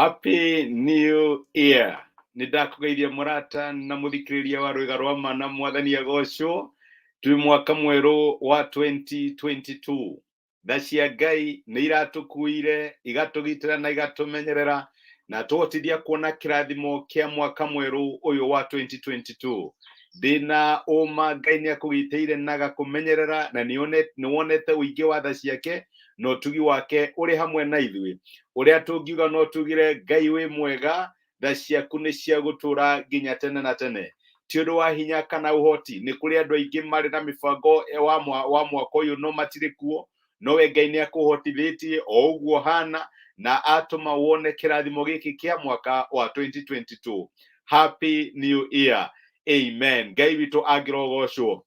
Happy New Year. Nidakugeithia murata na muthikiriria wa rwiga rwa mana mwathani agocwo twi mwaka mweru wa 2022. Thacia Ngai ni iratukuire igatugitira na igatumenyerera na twotithia kuona kirathimo kia mwaka mweru uyu wa 2022. Dina oma Ngai ni akugiteire na agakumenyerera na niwonete uingi wa tha ciake no tugi wake uri hamwe na ithui. Uria tungiuga no tugire Ngai wi mwega, tha ciaku ni cia gutura nginya tene na tene. Ti undu wa hinya kana uhoti, ni kuri andu aingi mari na mibango wa mwaka uyu no matire kuo, no we Ngai ni akuhotithitie o uguo hana na atuma wone kirathimo giki kia mwaka wa 2022. Happy New Year. Amen. Ngai witu agirogocwo.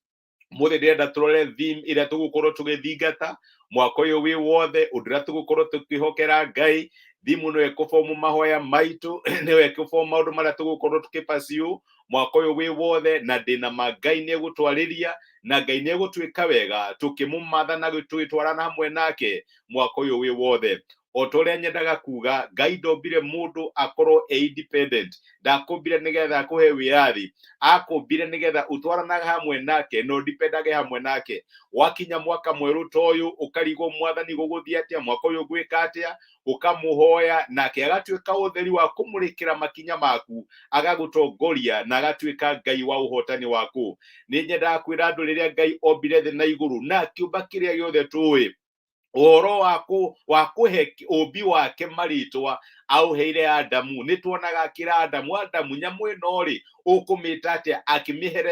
Muthe ndirenda turore theme iria tugukorwo tugithingata mwaka uyu wi wothe, undira tugukorwo tukihokera Ngai. Thimu no ekufomu mahoya maitu no ekufomu maundu maria tugukorwo tukipasiu mwaka uyu wi wothe, na ndina Ngai ni egutwariria na Ngai ni egutwika wega tukimumatha na gwitwarana hamwe nake mwaka uyu wi wothe. Otoria nyendaga kuga Ngai ndombire mundu akorwo independent, ndakumbire nigetha akuhe wiathi, akumbire nigetha utwaranaga hamwe nake no dependage hamwe nake. Wakinya mwaka mweru toyu ukarigo mwathani guguthia atia, mwaka uyu gwika atia, ukamuhoya nake agatwika utheri wa kumurikira makinya maku, agagutongoria na agatwika Ngai wa uhotani waku. Ni nyendaga kwira andu riria Ngai ombire thi na iguru na kiumba kiria giothe tuwi, uhoro wakuhe umbi wake maritwa auheire Adamu. Nituonaga akira Adamu nyamu ino ri ukumita atia, akimuhe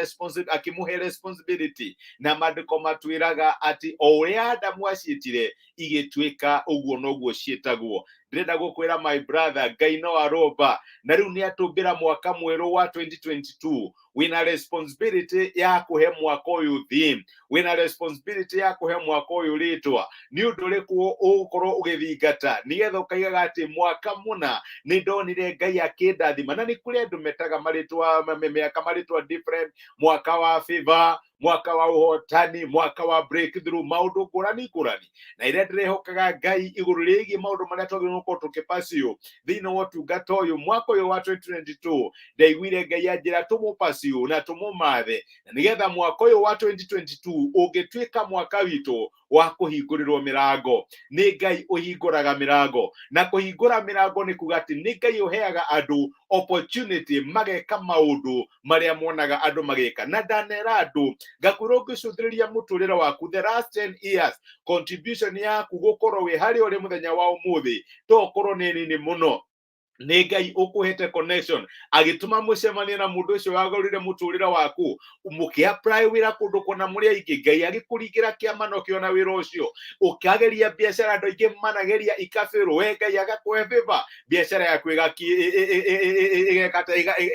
responsibility, na maandiko matwiraga ati o uria Adamu aciitire igitwika uguo noguo ciitagwo. Ndirenda gukwira my brother, Ngai no aromba na riu ni atumbira mwaka mweru wa 2022. Wina responsibility ya kuhe mwaka uyu theme, wina responsibility ya kuhe mwaka uyu ritwa. Ni undu riku ugukorwo ugithingata nigetha ukaigaga ati mwaka muna ni ndonire Ngai akindathima. Na ni kuri andu metaga maritwa miaka maritwa different, mwaka wa favor, mwaka wa uhotani, mwaka wa breakthrough, maundu ngurani ngurani. Na iria ndirehokaga Ngai iguru rigi maundu maria twagirwo gukorwo tukipasiu thiini wa utungata uyu mwaka uyu wa 2022. Ndaiguire Ngai anjira tumupasiu na tumumathe, na nigetha mwaka uyu wa 2022 ugitwika mwaka witu wa kuhingurirwo mirango. Ni Ngai uhinguraga mirango, na kuhingura mirango ni kuga ati ni Ngai uheaga andu opportunity mageka maundu maria monaga andu magika. Na ndanera andu ngakwira ngicũthĩrĩria mũtũrĩre waku the last 10 years, contribution yaku gukorwo wi hari uri muthenya wa umuthi tokorwo ni nini muno. Ni Ngai ukuhete connection, agituma mucemanie na mundu ucio wagorire muturire waku, mukiapply wira kundu kuna muri aingi. Ngai agikuringira kiamano kiona wira ucio, ukageria biashara andu aingi manageria ikafirwo, we Ngai agakuhe favor, biashara yaku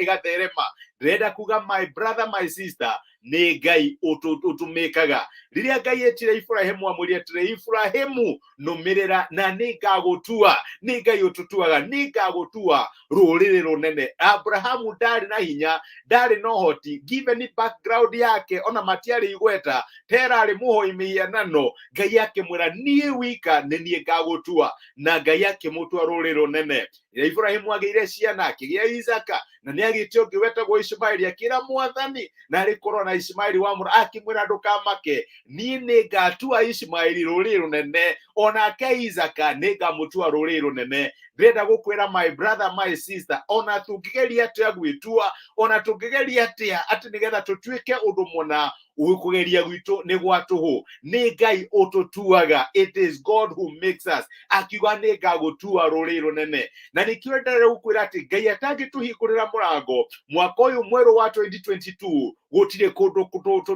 igaterema. Ndirenda kuga my brother my sister, ni Ngai utumikaga. Riria Ngai etire Ibrahimu amwire atire, Ibrahimu numirira na ni ngagutua. Ni Ngai ututuaga, ni ngagutua ruriri runene. Abrahamu ndari na hinya, ndari no hoti, given background yake ona matiari igweta, tera ari muhoi mianano. Ngai yake mwira nie wika ni nie ngagutua, na Ngai yake mutua ruriri runene. Ibrahimu ageire ciana, akigia Isaka, na ni agitio ngiwetagwo Ishmaeli, akira mwathani na ari korwo na Ishmaeli wa mura, akimwira ndukamake, ni ni ngatua Ishmaeli ruriri runene, onake Isaka ni ngamutua ruriri runene. Ndirenda gukwira my brother my sister, ona tungigeria atia gwitua, ona tungigeria atia ati nigetha tutwike undu muna, ukugeria gwitu ni gwatuhu. Ni Ngai ututuaga. It is God who makes us. Akiuga ni ngagutua ruriri runene. Na nikio ndare gukwira ati Ngai atangituhingurira murango mwaka uyu mweru wa 2022, gutire kundu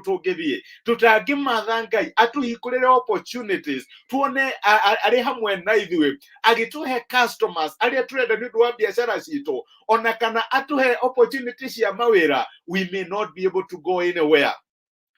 tungithie tutangimatha Ngai atuhingurire opportunities, tuone ari hamwe na ithui, agituhe customers aria turenda ni undu wa biashara citu, ona kana atuhe opportunities ya mawira. We may not be able to go anywhere.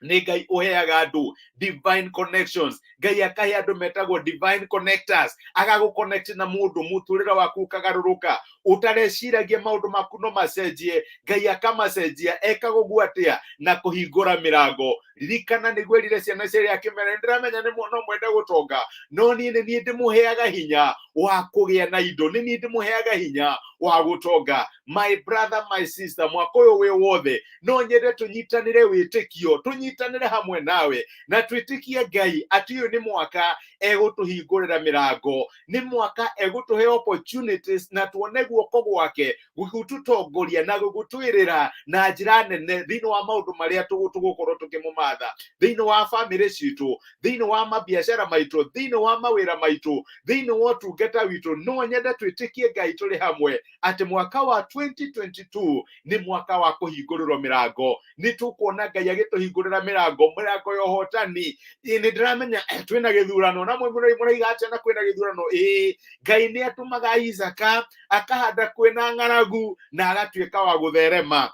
Ni Ngai uheaga andu divine connections. Ngai akahe andu metagwo divine connectors, agaguconnect na mundu muturira waku ukagaruruka, utareciragia maundu maku no macenjie, Ngai akamacenjia ekaguo atia na kuhingura mirango. Ririkana nigwirire ciana ciria akimera ndiramenya ni no mwende gutonga, no ni ndimuheaga hinya wa kugia na indo, ni ndimuheaga hinya wa gutonga. My brother, my sister, mwaka uyu wi wothe no nyende tunyitanire witikio, tunyitanire hamwe nawe na twitikie Ngai ati uyu ni mwaka egutuhingurira mirango, ni mwaka egutuhe opportunities na tuone guoko gwake gugututongoria na gugutwirira na njira nene thiini wa maundu maria tugukorwo tukimumatha, thiini wa family citu, thiini wa mabiacara maitu, thiini wa mawira maitu, thiini wa utungata witu. No nyende twitikie Ngai turi hamwe ati mwaka wa 2022 ni mwaka wa kuhingurirwo mirango. Ni tukuona Ngai agituhingurira mirango, mirango ya uhotani. Ni ndiramenya twina githurano na muraiga atia na kwina githurano. Ngai ni atumaga Isaka akahanda kwina ng'aragu na agatuika wa gutherema.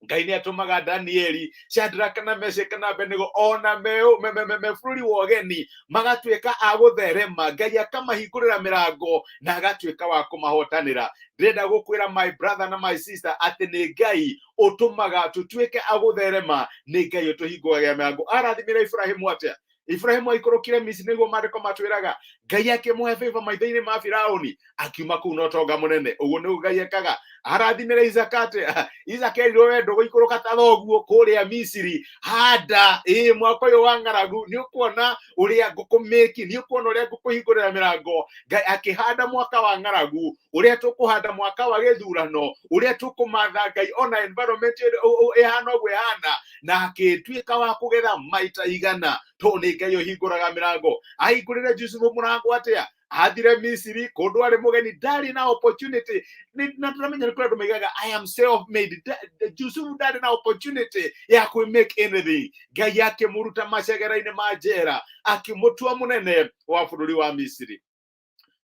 Ngai ni atumaga Danieli, Shadraka na Meshaki na Abednego ona bũrũri wa ũgeni magatuĩka a gũtherema. Ngai akamahingũrĩra mirango na agatuĩka wa kũmahotanĩra. Ndĩrenda gũkwĩra my brother na my sister atĩ nĩ Ngai ũtũmaga tũtuĩke a gũtherema, nĩ Ngai ũtũhingũragĩra mirango. Arathimire Ibrahimu atĩa? Ibrahimu aikũrũkire Misiri nĩguo maandĩko matwĩraga Ngai akĩmũhe favor maitho-inĩ ma Firaũni, akiuma kũu na ũtonga mũnene. Ũguo nĩguo Ngai ekaga. Arathimire Isaka atĩa? Isaka erirwo we ndũgũikũrũka ta thoguo kũrĩa Misiri, handa mwaka ũyũ wa ng'aragu nĩ ũkuona ũrĩa ngũkũmĩki, nĩ ũkuona ũrĩa ngũkũhingũrĩra mirango. Ngai akĩhanda mwaka wa ng'aragu, ũrĩa tũkũhanda mwaka wa gĩthurano, ũrĩa tũkũmatha Ngai ona environment ĩhana ũguo ĩhana, na akĩtuĩka wa kũgetha maita igana. To nĩ Ngai ũhingũraga mirango. Ahingũrĩre Jusufu mũrango atĩa? Athire Misiri kũndũ arĩ mũgeni, ndarĩ na opportunity. Na turamenya nĩ kũrĩ andũ maigaga I am self made. Jusufu ndarĩ na opportunity ya ku make anything. Ngai akĩmũruta macegera-inĩ ma njera, akĩmũtua mũnene wa bũrũri wa Misiri.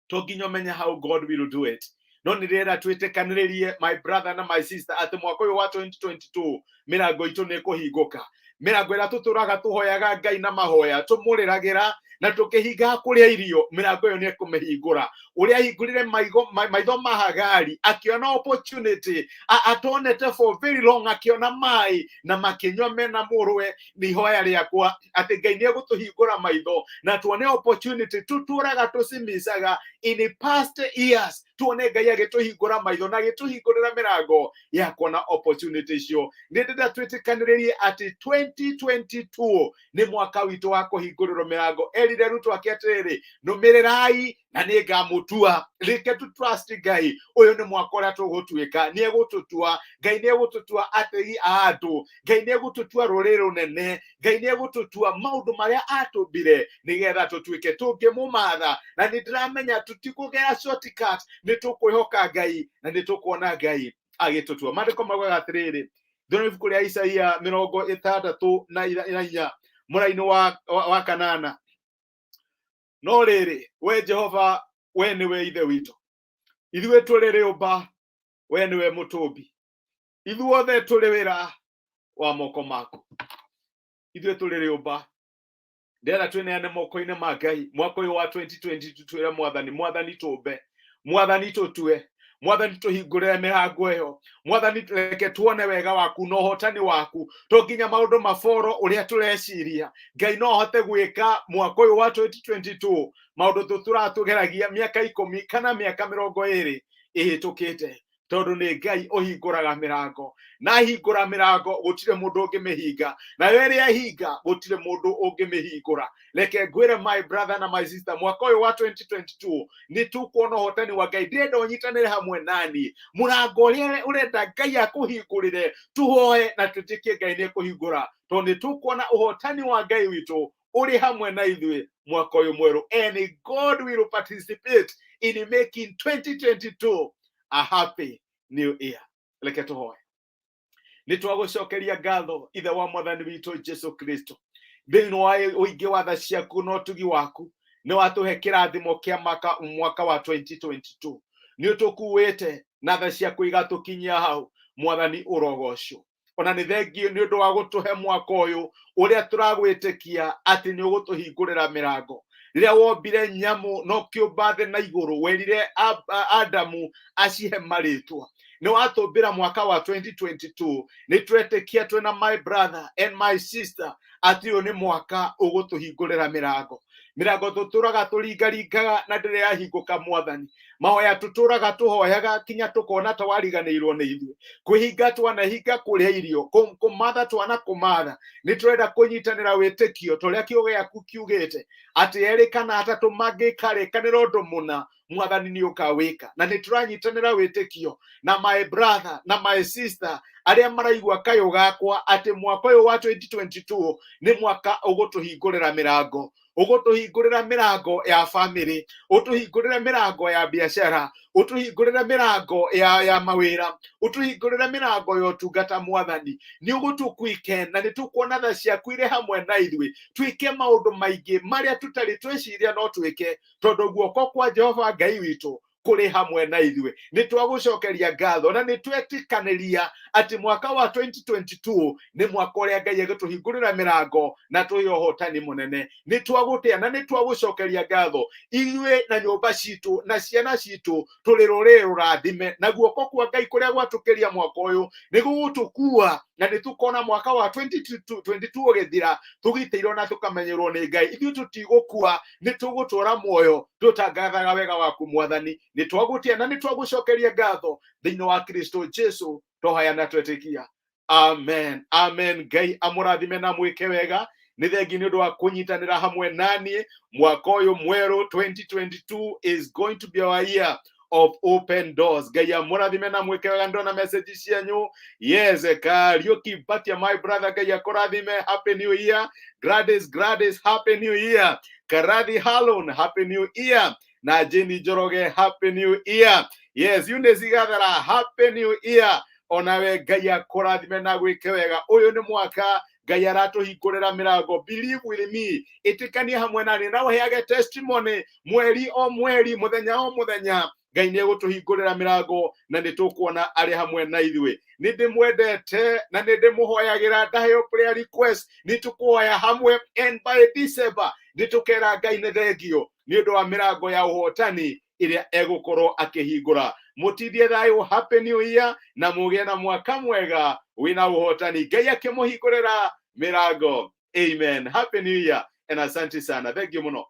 To nginya ũmenye how God will do it. No nĩ rĩera twĩtĩkanĩrĩrie my brother na my sister atĩ mwaka ũyũ wa 2022 mirango itũ nĩ kũhingũka. Mirango ĩrĩa tũtũraga tũhoyaga Ngai na mahoya, tũmũrĩragĩra na tũkĩhinga kũrĩa irio, mirango ĩyo nĩ ekũmĩhingũra. Ũrĩa ahingũrire maitho ma Hagari, akĩona opportunity, atonete for very long, akĩona maĩ na makĩnyua mena mũrũwe. Nĩ ihoya rĩakwa atĩ Ngai nĩ egũtũhingũra maitho na tuone opportunity tũtũraga tũcimicaga in past years. Tuone Ngai agĩtũhingũra maitho na agĩtũhingũrĩra mirango ya kuona opportunity icio. Nĩ ndĩrenda twĩtĩkanĩrĩrie atĩ 2022 nĩ mwaka witũ wa kũhingũrĩrwo mirango. Erire arutwo ake atĩrĩrĩ, nũmĩrĩrai na nĩ ngamũtua. Reke tu trust Ngai. Ũyũ nĩ mwaka ũrĩa tũgũtuĩka, nĩ egũtũtua. Ngai nĩ egũtũtua ategi a andũ, Ngai nĩ egũtũtua rũrĩrĩ rũnene, Ngai nĩ egũtũtua maũndũ marĩa atũmbire nĩgetha tũtuĩke tũngĩmũmatha. Na nĩ ndĩramenya tũtikũgera shortcut, nĩ tũkwĩhoka Ngai na nĩ tũkuona Ngai agĩtũtua. Maandĩko maugaga atĩrĩrĩ, thĩinĩ ibuku rĩa Isaia 64 mũraini wa kanana, no rĩrĩ we Jehova, we nĩwe ithe witũ, ithuĩ tũrĩ rĩũmba, we nĩwe mũtũmbi, ithuothe tũrĩ wĩra wa moko maku, ithuĩ tũrĩ rĩũmba. Ndĩrenda twĩneane moko-inĩ ma Ngai mwaka ũyũ wa 2022. Twĩre Mwathani tũmbe, Mwathani tũtue, Mwathani tũhingũrĩre mirango ĩyo, Mwathani reke tuone wega waku na ũhotani waku. To nginya maũndũ maboro ũrĩa tũreciria, Ngai no hote gwĩka mwaka ũyũ wa 2022 maũndũ tũratũgeragia mĩaka 10 kana mĩaka 20 ĩhĩtũkĩte, tondũ nĩ Ngai ũhingũraga mirango. Na ahingũra mirango gũtirĩ mũndũ ũngĩmĩhinga, na ĩrĩa ahinga gũtirĩ mũndũ ũngĩmĩhingũra. Reke ngwĩre my brother na my sister, mwaka ũyũ wa 2022 nĩ tũkuona ũhotani wa Ngai. Ndĩrenda ũnyitanĩre hamwe nani, mũrango ũrĩa ũrenda Ngai akũhingũrĩre, tuhoe na twĩtĩkie Ngai nĩ ekũhingũra, tondũ nĩ tũkuona ũhotani wa Ngai witũ ũrĩ hamwe na ithuĩ mwaka ũyũ mwerũ. And God will participate in making 2022 a happy new year. Reke tũhoe. Nĩ twagũcokeria ngatho ithe wa Mwathani witũ Jesu Kristo, thĩinĩ wa ũingĩ wa tha ciaku na ũtugi waku, nĩ watũhe kĩrathimo kĩa mwaka wa 2022. Nĩ ũtũkuĩte na tha ciaku igatũkinyia hau. Mwathani ũrogocwo. Ona nĩ thengio nĩ ũndũ wa gũtũhe mwaka ũyũ ũrĩa tũragwĩtĩkia atĩ nĩ ũgũtũhingũrĩra mirango. riria wombire nyamu no kiumba thĩ na igũrũ, werire Adamu acihe marĩtwa. Nĩ watũmbĩra mwaka wa 2022. Nĩ twetĩkia twĩna my brother and my sister atĩ ũyũ nĩ mwaka ũgũtũhingũrĩra mĩrango. Mĩrango tũtũraga tũringaringaga na ndĩrĩ yahingũka Mwathani. Mahoya tũtũraga tũhoyaga kinya tũkona ta wariganĩirwo nĩ ithuĩ. Kwĩhinga twanahinga kũrĩa irio, kũmatha twana kũmatha. Nĩ tũrenda kũnyitanĩra wĩtĩkio tũrĩa kiugo gĩaku kiugĩte atĩ erĩ kana atatũ mangĩkarĩkanĩra ũndũ mũna, Mwathani nĩ ũkawĩka. Na nĩ tũranyitanĩra wĩtĩkio na my brother na my sister arĩa maraigua kayũ gakwa atĩ mwaka ũyũ wa 2022 nĩ mwaka ũgũtũhingũrĩra mĩrango. Ũgũtũhingũrĩra mĩrango ya family, ũtũhingũrĩre mĩrango ya biacara, ũtũhingũrĩre mĩrango ya mawĩra, ũtũhingũrĩre mĩrango ya ũtungata Mwathani. Nĩ ũgũtũkwike na nĩ tũkuona tha ciaku irĩ hamwe na ithuĩ, twĩke maũndũ maingĩ marĩa tũtarĩ twĩciria no twĩke, tondũ guoko kwa Jehova Ngai witũ kũrĩ hamwe na ithuĩ. Nĩ twagũcokeria ngatho na nĩ twetĩkanĩria atĩ mwaka wa 2022 nĩ mwaka ũrĩa Ngai agũtũhingũrĩra mĩrango na tũhe ũhotani mũnene. Nĩ twagũtĩa na nĩ twagũcokeria ngatho ithuĩ na nyũmba citũ na ciana citũ tũrĩ rũrĩrĩ rũrathime, na guoko kwa Ngai kũrĩa gwatũkĩria mwaka ũyũ nĩ gũgũtũkua na nĩ tũkona mwaka wa 2022 ũgĩthira tũgitĩirwo na tũkamenyerwo nĩ Ngai. Ithuĩ tũtigũkua, nĩ tũgũtũra muoyo tũtangathaga wega waku Mwathani. Nĩ twagũtĩa na nĩ twagũcokeria ngatho thĩinĩ wa Kristo Jesu tũhoya na twetĩkia. Amen. Amen. Ngai amũrathime na mwĩke wega. Nĩ thengi nĩ ũndũ wa kũnyitanĩra hamwe naniĩ. Mwaka ũyũ mwerũ 2022 is going to be our year of open doors. Ngai amũrathime na mwĩke wega. Ndona message cianyu. Yes, Kariuki Batia, my brother, Ngai akũrathime. Happy New Year. Gladys, Happy New Year. Karathi Halon, Happy New Year. Na Jenny Joroge, Happy New Year. Yes, Eunice Gathara, Happy New Year. Onawe Ngai akũrathime na gwĩke wega. Ũyũ nĩ mwaka Ngai aratũhingũrĩra mĩrango. Believe with me. Ĩtĩkania hamwe nani na ũheage testimony mweri o mweri, mũthenya o mũthenya. Ngai nĩ egũtũhingũrĩra mĩrango na nĩ tũkuona arĩ hamwe na ithuĩ. Nĩ ndĩmwendete na nĩ ndĩmũhoyagĩra ndaheo prayer request. Nĩ tũkũhoya hamwe and by December nĩ tũkera Ngai nĩ thengio nĩ ũndũ wa mĩrango ya ũhotani ĩrĩa egũkorwo akĩhingũra. Mũtithie thayũ. Happy New Year na mũgĩe na mwaka mwega wĩna ũhotani, Ngai akĩmũhingũrĩra mĩrango. Amen. Happy New Year and asante sana. Thank you mũno.